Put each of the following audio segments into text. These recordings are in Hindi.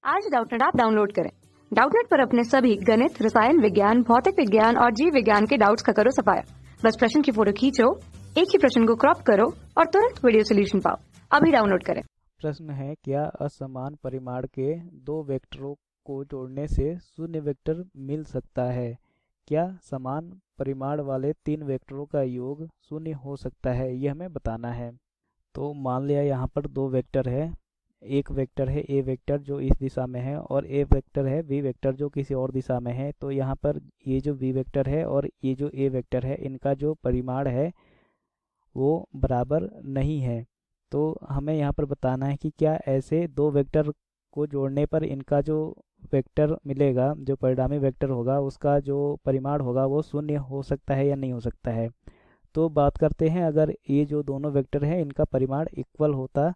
आज डाउटनेट ऐप डाउनलोड करें। डाउटनेट पर अपने सभी गणित, रसायन विज्ञान, भौतिक विज्ञान और जीव विज्ञान के डाउट्स का करो सफाया। बस प्रश्न की फोटो खींचो, एक ही प्रश्न को क्रॉप करो और तुरंत वीडियो सोल्यूशन पाओ। अभी डाउनलोड करें। प्रश्न है, क्या असमान परिमाण के दो वेक्टरों को जोड़ने से शून्य वेक्टर मिल सकता है? क्या समान परिमाण वाले तीन वेक्टरों का योग शून्य हो सकता है? यह हमें बताना है। तो मान लिया यहाँ पर दो वेक्टर है। एक वेक्टर है ए वेक्टर जो इस दिशा में है और ए वेक्टर है बी वेक्टर जो किसी और दिशा में है। तो यहाँ पर ये जो बी वेक्टर है और ये जो ए वेक्टर है, इनका जो परिमाण है वो बराबर नहीं है। तो हमें यहाँ पर बताना है कि क्या ऐसे दो वेक्टर को जोड़ने पर इनका जो वेक्टर मिलेगा, जो परिणामी वेक्टर होगा, उसका जो परिमाण होगा वो शून्य हो सकता है या नहीं हो सकता है। तो बात करते हैं, अगर ये जो दोनों वेक्टर हैं इनका परिमाण इक्वल होता,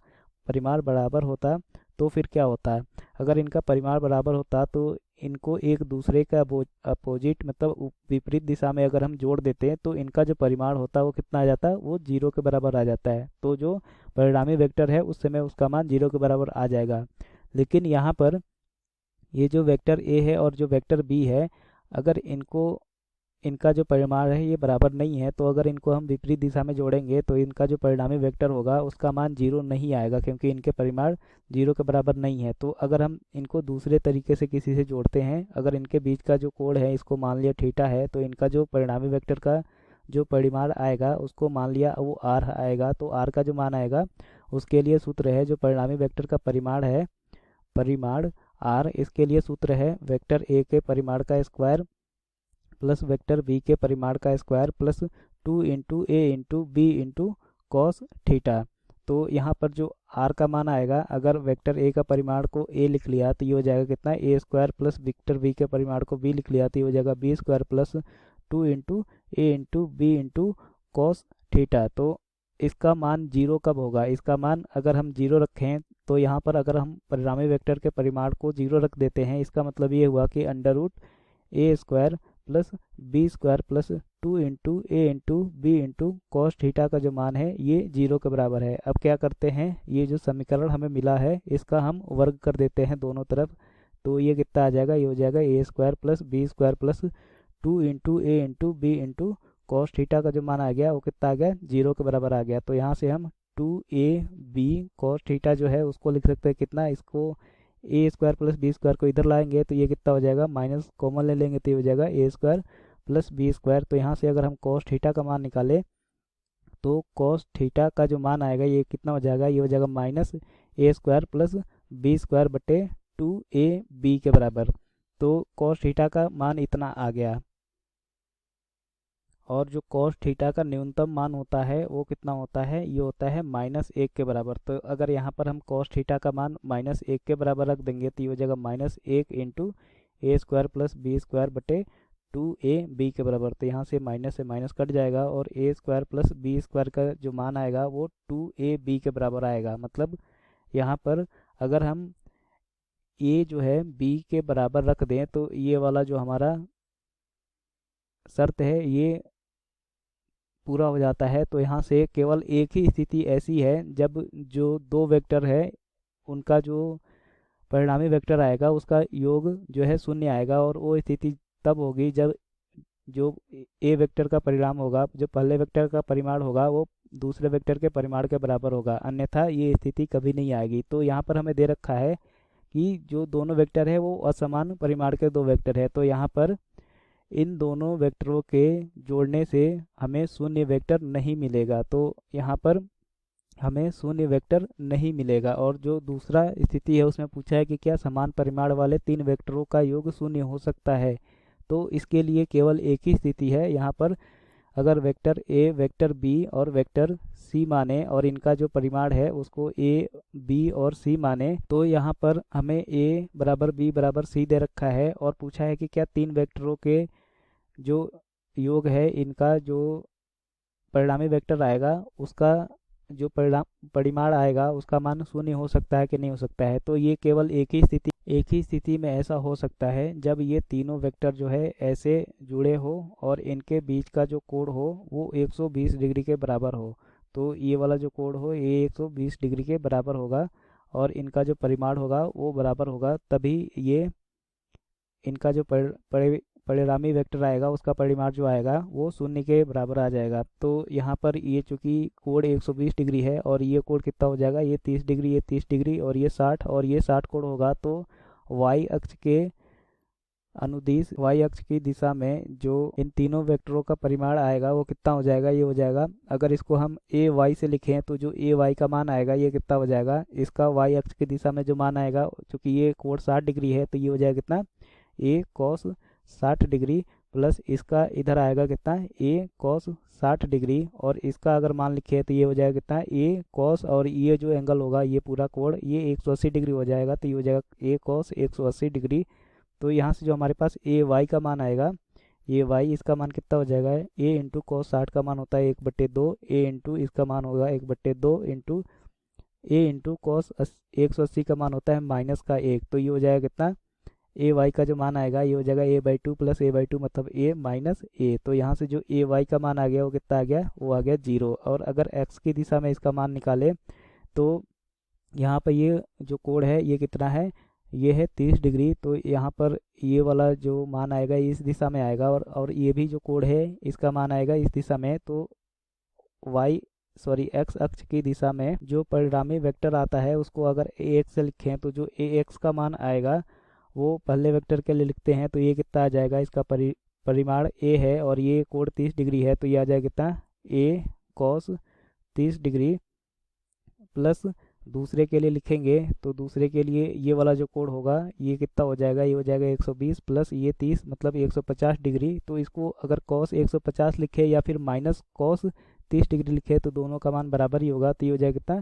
परिमाण बराबर होता, तो फिर क्या होता? अगर इनका परिमाण बराबर होता तो इनको एक दूसरे का अपोजिट मतलब विपरीत दिशा में अगर हम जोड़ देते हैं तो इनका जो परिमाण होता है वो कितना आ जाता है? वो जीरो के बराबर आ जाता है। तो जो परिणामी वेक्टर है उस समय उसका मान जीरो के बराबर आ जाएगा। लेकिन यहाँ पर ये जो वेक्टर ए है और जो वेक्टर बी है, अगर इनका जो परिमाण है ये बराबर नहीं है, तो अगर इनको हम विपरीत दिशा में जोड़ेंगे तो इनका जो परिणामी वेक्टर होगा उसका मान जीरो नहीं आएगा, क्योंकि इनके परिमाण जीरो के बराबर नहीं है। तो अगर हम इनको दूसरे तरीके से किसी से जोड़ते हैं, अगर इनके बीच का जो कोण है इसको मान लिया थीटा है, तो इनका जो परिणामी वेक्टर का जो परिमाण आएगा उसको मान लिया वो आर आएगा। तो आर का जो मान आएगा उसके लिए सूत्र है, जो परिणामी वेक्टर का परिमाण है, परिमाण आर, इसके लिए सूत्र है वेक्टर ए के परिमाण का स्क्वायर प्लस वेक्टर बी के परिमाण का square plus 2 into A into B into cos theta. तो यहाँ पर जो आर का मान आएगा, अगर वेक्टर ए का परिमाण को ए लिख लिया तो ये हो जाएगा कितना? ए स्क्वायर प्लस वेक्टर बी के परिमाण को बी लिख लिया तो ये हो जाएगा B square plus 2 into A into B into cos theta. तो इसका मान जीरो कब होगा? इसका मान अगर हम जीरो रखें तो यहाँ पर अगर हम परिणामी वेक्टर के परिमाण को जीरो रख देते हैं, इसका मतलब ये हुआ कि under root A square plus B square plus 2 into A into B into cos theta का जो मान है ये जीरो के बराबर है। अब क्या करते हैं, ये जो समीकरण हमें मिला है इसका हम वर्ग कर देते हैं दोनों तरफ। तो ये कितना आ जाएगा? ये हो जाएगा A square plus B square plus 2 into A into B into cos theta का जो मान आ गया वो कितना आ गया? जीरो के बराबर आ गया। तो यहाँ से हम 2ab कॉस थीटा जो है उसको लिख सकते हैं कितना? इसको ए स्क्वायर प्लस बी स्क्वायर को इधर लाएंगे तो ये कितना हो जाएगा? माइनस कॉमन ले लेंगे तो ये हो जाएगा A square plus B square. तो यहाँ से अगर हम कॉस थीटा का मान निकालें तो कॉस थीटा का जो मान आएगा ये कितना हो जाएगा? ये हो जाएगा माइनस ए स्क्वायर प्लस बी स्क्वायर बटे 2ab के बराबर। तो कॉस थीटा का मान इतना आ गया, और जो कॉस थीटा का न्यूनतम मान होता है वो कितना होता है? ये होता है -1 के बराबर। तो अगर यहाँ पर हम कॉस थीटा का मान -1 के बराबर रख देंगे तो ये हो जाएगा -1 इंटू ए स्क्वायर प्लस बी स्क्वायर बटे 2ab के बराबर। तो यहाँ से माइनस कट जाएगा और ए स्क्वायर प्लस बी स्क्वायर का जो मान आएगा वो 2ab के बराबर आएगा। मतलब यहाँ पर अगर हम ए जो है बी के बराबर रख दें तो ये वाला जो हमारा शर्त है ये पूरा हो जाता है। तो यहाँ से केवल एक ही स्थिति ऐसी है जब जो दो वेक्टर है उनका जो परिणामी वेक्टर आएगा उसका योग जो है शून्य आएगा, और वो स्थिति तब होगी जब जो ए वेक्टर का परिणाम होगा, जो पहले वेक्टर का परिमाण होगा वो दूसरे वेक्टर के परिमाण के बराबर होगा, अन्यथा ये स्थिति कभी नहीं आएगी। तो यहाँ पर हमें दे रखा है कि जो दोनों वेक्टर है वो असमान परिमाण के दो वेक्टर है। तो यहाँ पर इन दोनों वेक्टरों के जोड़ने से हमें शून्य वेक्टर नहीं मिलेगा। तो यहाँ पर हमें शून्य वेक्टर नहीं मिलेगा। और जो दूसरा स्थिति है उसमें पूछा है कि क्या समान परिमाण वाले तीन वेक्टरों का योग शून्य हो सकता है? तो इसके लिए केवल एक ही स्थिति है। यहाँ पर अगर वेक्टर ए, वेक्टर बी और वेक्टर सी माने और इनका जो परिमाण है उसको ए, बी और सी माने, तो यहाँ पर हमें ए बराबर बी बराबर सी दे रखा है और पूछा है कि क्या तीन वेक्टरों के जो योग है इनका जो परिणामी वेक्टर आएगा उसका जो परिमाण आएगा उसका मान शून्य हो सकता है कि नहीं हो सकता है? तो ये केवल एक ही स्थिति में ऐसा हो सकता है जब ये तीनों वेक्टर जो है ऐसे जुड़े हो और इनके बीच का जो कोण हो वो 120 डिग्री के बराबर हो। तो ये वाला जो कोण हो ये 120 डिग्री के बराबर होगा, और इनका जो परिमाण होगा वो बराबर होगा, तभी ये इनका जो परिणामी वेक्टर आएगा उसका परिमाण जो आएगा वो शून्य के बराबर आ जाएगा। तो यहाँ पर ये चूंकि कोण 120 डिग्री है और ये कोण कितना हो जाएगा, ये 30 डिग्री, ये 30 डिग्री और ये 60 और ये 60 कोण होगा। तो y अक्ष के अनुदिश y अक्ष की दिशा में जो इन तीनों वेक्टरों का परिमाण आएगा वो कितना हो जाएगा, ये हो जाएगा, अगर इसको हम a y से लिखें तो जो a y का मान आएगा ये कितना हो जाएगा, इसका y अक्ष की दिशा में जो मान आएगा, चूंकि ये कोण 60 डिग्री है तो ये हो जाएगा कितना, a cos 60 डिग्री प्लस इसका इधर आएगा कितना, a cos 60 डिग्री और इसका अगर मान लिखे तो ये हो जाएगा कितना, a cos और ये जो एंगल होगा ये पूरा कोण ये 180 डिग्री हो जाएगा, तो ये हो जाएगा a cos 180 डिग्री। तो यहाँ से जो हमारे पास a y का मान आएगा, ये y इसका मान कितना हो जाएगा, a इंटू cos 60 का मान होता है 1/2, a इंटू इसका मान होगा 1/2 इंटू a इंटू cos 180 का मान होता है -1, तो ये हो जाएगा कितना, ए वाई का जो मान आएगा ये हो जाएगा a/2 प्लस a/2 मतलब a माइनस a। तो यहाँ से जो ए वाई का मान आ गया वो कितना आ गया, वो आ गया 0। और अगर x की दिशा में इसका मान निकाले तो यहाँ पर ये जो कोण है ये कितना है, ये है 30 डिग्री। तो यहाँ पर ये वाला जो मान आएगा ये इस दिशा में आएगा और ये भी जो कोण है इसका मान आएगा इस दिशा में। तो x अक्ष की दिशा में जो परिणामी वेक्टर आता है उसको अगर ax से लिखें तो जो ax का मान आएगा वो पहले वेक्टर के लिए लिखते हैं तो ये कितना आ जाएगा, इसका परिमाण a है और ये कोण 30 डिग्री है तो ये आ जाएगा कितना, a cos 30 डिग्री प्लस दूसरे के लिए लिखेंगे तो दूसरे के लिए ये वाला जो कोण होगा ये कितना हो जाएगा, ये हो जाएगा 120 प्लस ये 30 मतलब 150 डिग्री। तो इसको अगर cos 150 लिखे या फिर माइनस cos 30 डिग्री लिखे तो दोनों का मान बराबर ही होगा, तो ये हो जाएगा कितना,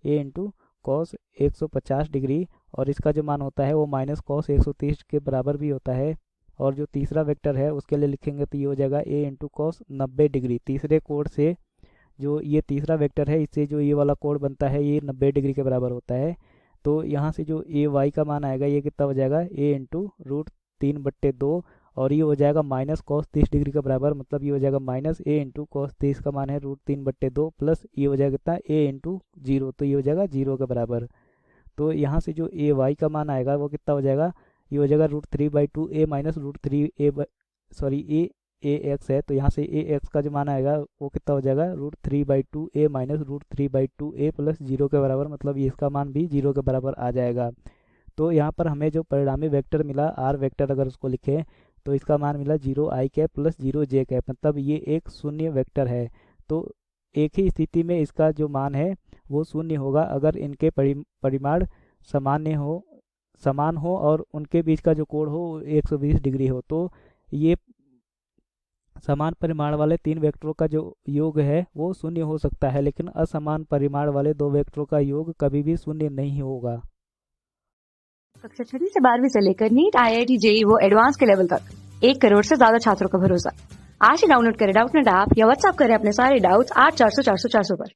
a इंटू cos 150 डिग्री और इसका जो मान होता है वो माइनस cos 130 के बराबर भी होता है। और जो तीसरा वेक्टर है उसके लिए लिखेंगे तो ये हो जाएगा a इंटू cos 90 डिग्री। तीसरे कोण से जो ये तीसरा वेक्टर है इससे जो ये वाला कोण बनता है ये 90 डिग्री के बराबर होता है। तो यहाँ से जो a y का मान आएगा ये कितना हो जाएगा, a इंटू √3/2 और ये हो जाएगा माइनस cos 30 डिग्री के बराबर, मतलब ये हो जाएगा माइनस a इंटू cos 30 का मान है √3/2 प्लस ये हो जाएगा कितना, a इंटू 0 तो ये हो जाएगा 0 के बराबर। तो यहाँ से जो a y का मान आएगा वो कितना हो जाएगा, ये हो जाएगा √3/2 a माइनस a x है तो यहाँ से a x का जो मान आएगा वो कितना हो जाएगा, √3/2 a माइनस √3/2 a प्लस 0 के बराबर, मतलब ये इसका मान भी 0 के बराबर आ जाएगा। तो यहाँ पर हमें जो परिणामी वेक्टर मिला r वेक्टर अगर उसको लिखे तो इसका मान मिला 0i cap plus 0j cap, मतलब ये एक शून्य वेक्टर है। तो एक ही स्थिति में इसका जो मान है वो शून्य होगा अगर इनके परिमाण समान हो और उनके बीच का जो कोण हो 120 डिग्री हो। तो ये समान परिमाण वाले तीन वेक्टरों का जो योग है वो शून्य हो सकता है, लेकिन असमान परिमाण वाले दो वेक्टरों का योग कभी भी शून्य नहीं होगा। कक्षा 6वीं से 12वीं से लेकर नीट, IIT, JEE वो एडवांस के लेवल तक 1 करोड़ से ज्यादा छात्रों का भरोसा। आज ही डाउनलोड करें डाउटनेट ऐप या व्हाट्सएप करें अपने सारे डाउट्स 8400 400 400 पर।